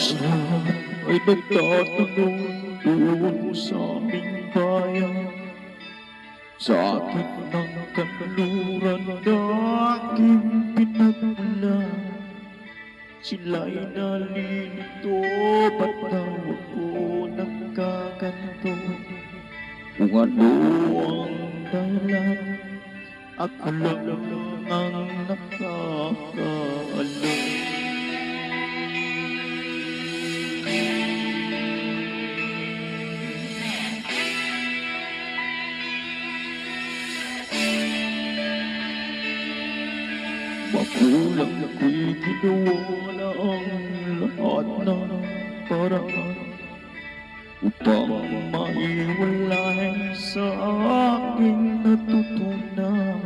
Halos lahat ay nagtatanong doon sa aming bayan. Sa akin ng kanluran na aking pinagmulan, sila'y nalilito, ba't daw ako nagkaganto? Kung ano ang dahilan, ako lang ang nakakaalam. Magulang ako'y ginawa na ang lahat ng paraan upang maiwalay sa aking natutunan.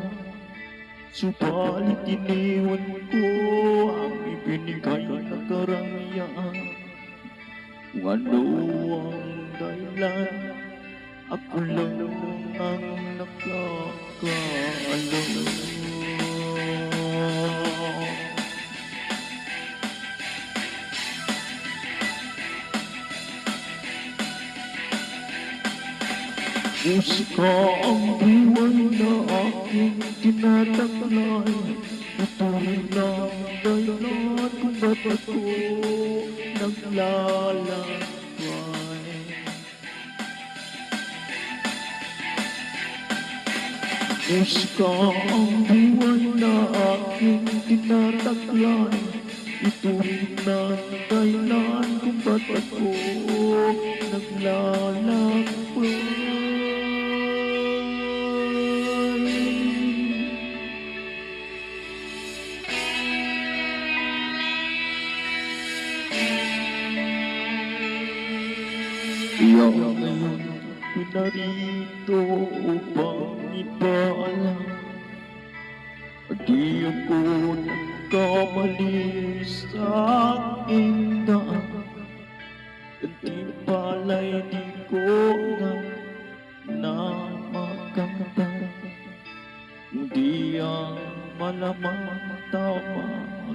Subalit iniwan ko ang ibinigay na karangyaan. Kung ano ang dahilan, ako lang ang nakakaalam. Musika ang buhay na aking tinataglay. Ito rin ang dahilan kung ba't ako naglalakbay. Musika ang buhay na aking tinataglay. Ito rin ang dahilan kung ba't ako naglalakbay. Kaya ngayon pinarito upang ipaalam, di ako nagkamali sa aking daan. Gantimpala'y di ko na makamtan. Hindi ang malamang tama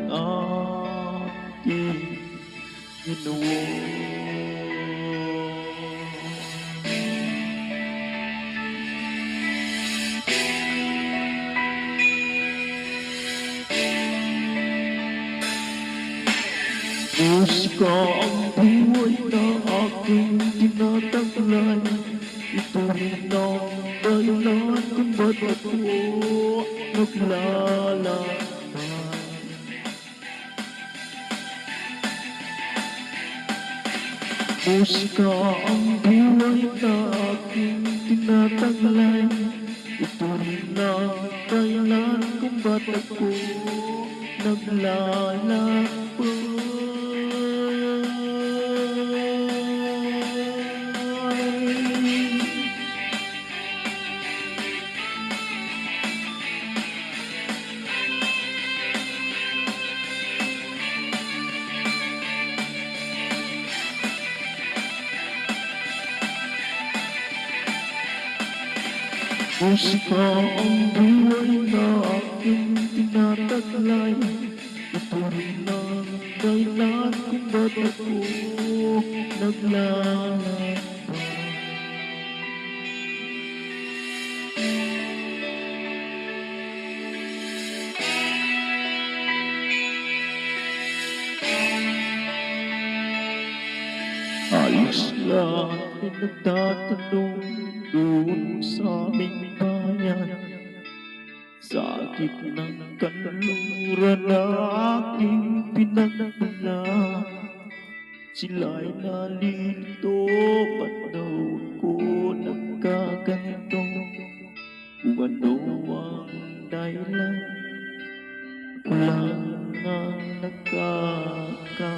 ang aking ginawa. Musika ang buhay na aking tinataglay. Ito rin ang dahilan kung ba't ako naglalakbay. Musika ang buhay na aking tinataglay. Ito rin ang dahilan kung ba't ako naglalakbay. Musika ang buhay na aking tinataglay. Ito rin ang dahilan kung ba't ako naglalakbay. Halos lahat ay nagtatanong doon sa aming bayan. Sakit ng kanluran na aking pinagmulan, sila'y nalilito, ba't daw ako nagkaganto? Kung ano ang dahilan, ako lang ang nakakaalam.